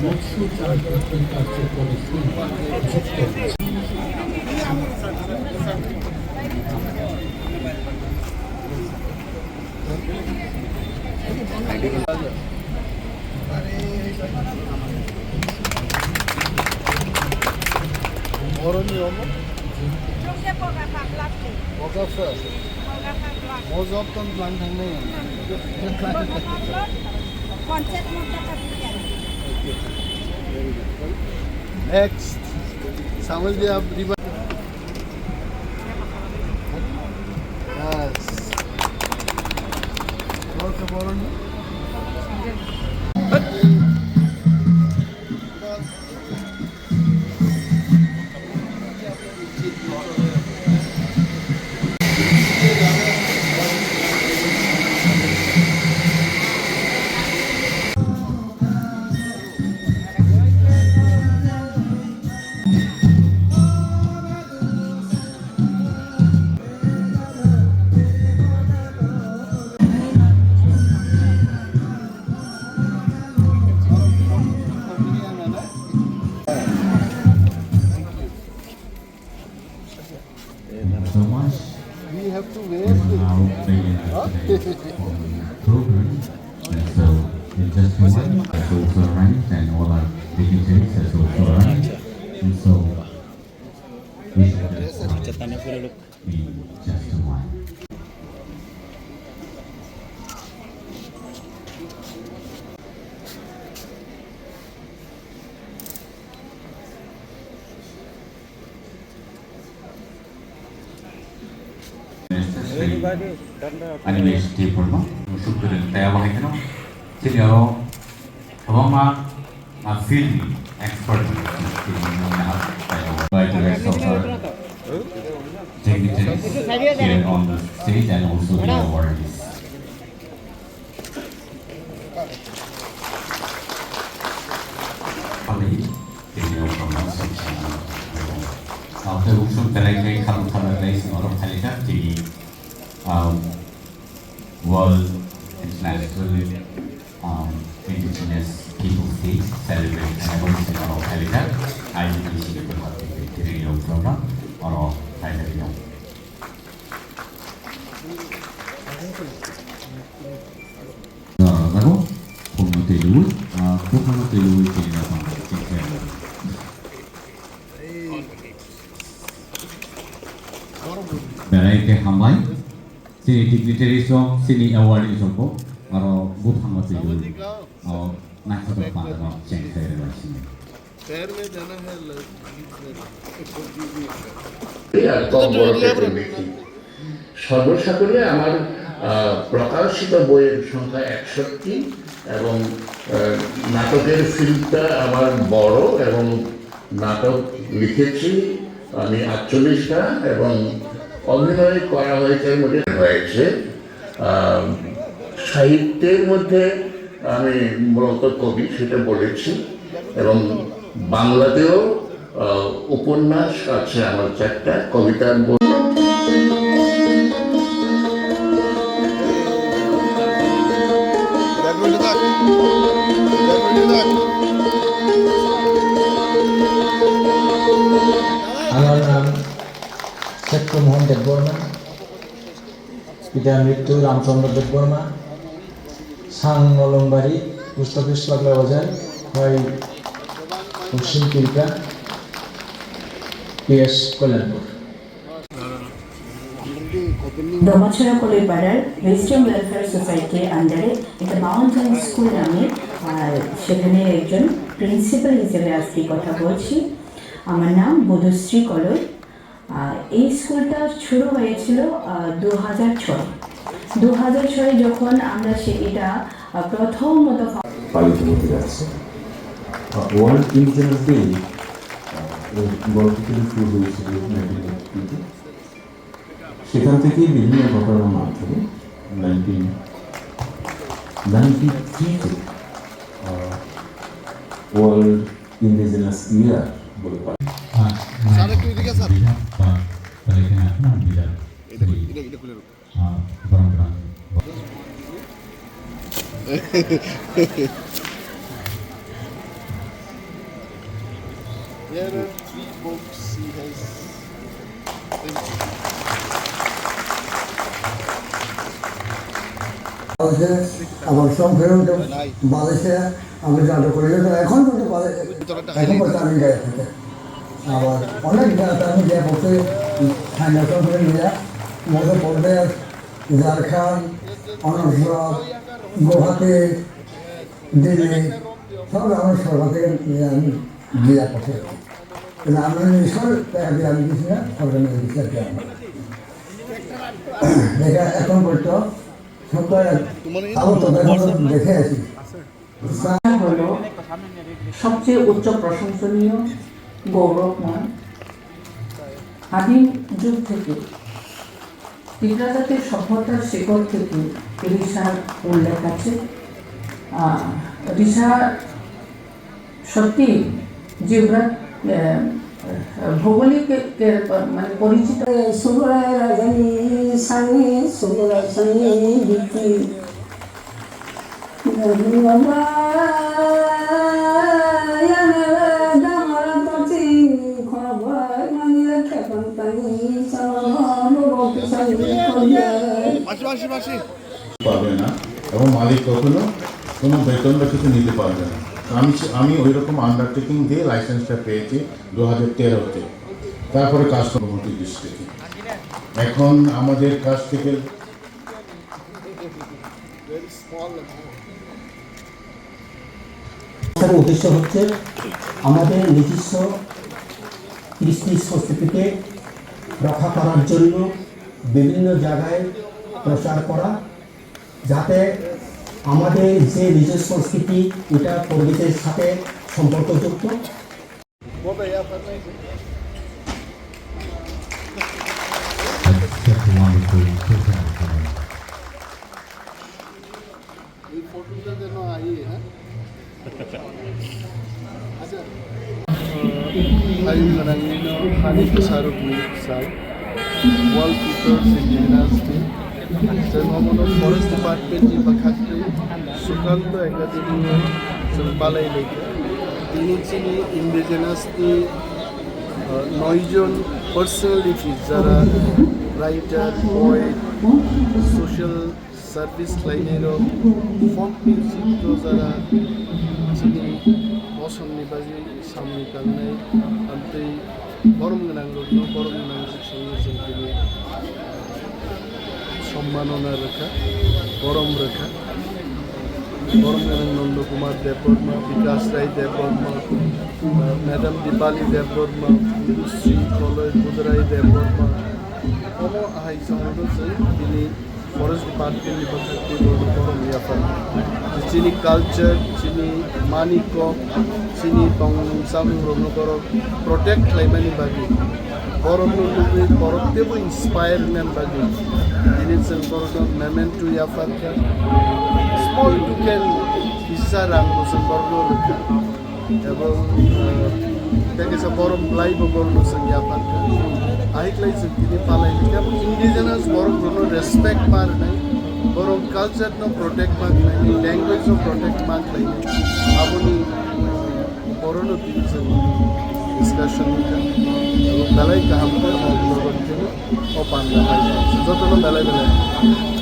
মৎস্য চাষ কার্যক্রমের সঙ্গে যুক্ত হয়েছে। Next, समझ लिया आप रिवर। Yes. और क्या बोल रहे हैं? So much. We have to We wait. will now begin today's program. And so, in just a while, has also arrived and all our dignitaries has also arrived. And so, we should get started in just a while. Animation table mo syukur tayo wahai sini awama film expert by the rest of our dignitaries here on the stage and also the awardees. Kali ini orang section after usung terlebih kalau dari orang Halika di World International Indigenous Peoples Day celebration anniversary of Halika. I will be the radio program or radio. Lalu, pemutih ini apa? Berai ke hamai, sini dignitaries so, sini awardees so ko, aro good hamati dulu, nak satu pandang change saya sini. शहर में जाना है সর্বসাকুল্যে আমার প্রকাশিত বইয়ের সংখ্যা 61 এবং নাটকের ফিল্ডটা আমার বড় এবং নাটক লিখেছি আমি 48টা এবং অভিনয় করা হয়েছে সাহিত্যের মধ্যে আমি মূলত কবি সেটা বলেছি এবং বাংলাতেও উপন্যাস আছে আমার 4টা কবিতার বই। আমার নাম শেখর মোহন দেববর্মা, পিতা মৃত্যু রামচন্দ্র দেববর্মা, সাং নলমবাড়ি, পোস্ট অফিস লাগলা বাজার, হয় পশ্চিম ত্রিপুরা, PS কল্যাণপুর। দমাছড়া কলিপাড়ার ওয়েস্টার্ন ওয়েলফেয়ার সোসাইটির আন্ডারে একটা মাউন্টেন স্কুল নামে, সেখানে একজন প্রিন্সিপাল হিসেবে আজকে কথা বলছি। আমার নাম বধুশ্রী কলই। এই স্কুলটা শুরু হয়েছিল 2006 যখন আমরা এটা প্রথমত পালিত হতে যাচ্ছে। ওয়ার্ল্ড ইন্ডিজিনাস ডে গল্প থেকে শুরু হয়েছিল 1982 সেখান থেকে বিভিন্ন ঘটনার মাধ্যমে 1993 ওয়ার্ল্ড ইন্ডিজিনাস ইয়ার বলে There are 3 books he has. আমার সংখ্যায়ন বাংলাদেশে আমি জানতে করি এখন কিন্তু এখন পর্যন্ত আমি গায়ে থাকে আবার অনেক আমি যে বসে ফাইন্যান্সিয়াল করে নিয়ে মধ্যপ্রদেশ ঝাড়খণ্ড অন্ধ্রপ্রদেশ গুয়াহাটি দিল্লি সব আমার সরকার থেকে আমি দিয়ে পথে কিন্তু আমি নিশ্চয় আমি দিচ্ছি না সরকার নিয়ে দিচ্ছি দেখা এখন পর্যন্ত হলো সবচেয়ে উচ্চ প্রশংসনীয় গৌরবময় আদিম যুগ থেকে বিদ্যাজাতের সভ্যতার শিকড় থেকে ঋষার উল্লেখ আছে। ঋষা সত্যি ভৌগোলিক মানে পরিচিত পারবে না এবং মালিক কখনো কোনো বেতন বা কিছু নিতে পারবে না। আমি ওই রকম আন্ডারটেকিং দিয়ে লাইসেন্সটা পেয়েছি 2013-তে, তারপরে কাস্টমার ডিস্ট্রিক্টে। এখন আমাদের কাছ থেকে উদ্দেশ্য হচ্ছে আমাদের নিজস্ব কৃষ্টি সংস্কৃতিকে রক্ষা করার জন্য বিভিন্ন জায়গায় প্রচার করা, যাতে আমাদের যে নিজস্ব সংস্কৃতি এটা পরিবেশের সাথে সম্পর্কযুক্ত। I'm Ranino Hanif Sarukni Sai, Wallkeepers Indigenous Day. Then Homono Forest Department in Bakakri, Sukanto Academy, Palai Lake. Tinichini Indigenous Day, Noijon personalities, Zara, writer, poet, social service line of folk music, those are Osam Nibaji, Sami Kalnai, Ante, Borum Nango, Borum Nango, Sommanona Raka, Borum Raka, Borum Nando Kumar Deporma, Vikas Rai Deporma, Madam Dipali Deporma, Sri College Budarai Deporma, Omo Ahai Samodo Sai, Dini, Forest Department Liberty Borum Yafa. Chini culture, Chini money crop, Chini Tong Sam Romogoro, protect Laimani Bagi. Borom Borotebo inspire them Bagi. Dinits and Borodon, Memento Yafaka. Small to can Isarang was a Bordo. There is a Borom Live of Bordos and Yafaka. I like the Tinipala. Indigenous Borom respect Marnai. Borom culture no protect mark line, language no protect mark line. Aboni Borono discussion ka. Balai ka hamta or Panda. Jotono balai balai.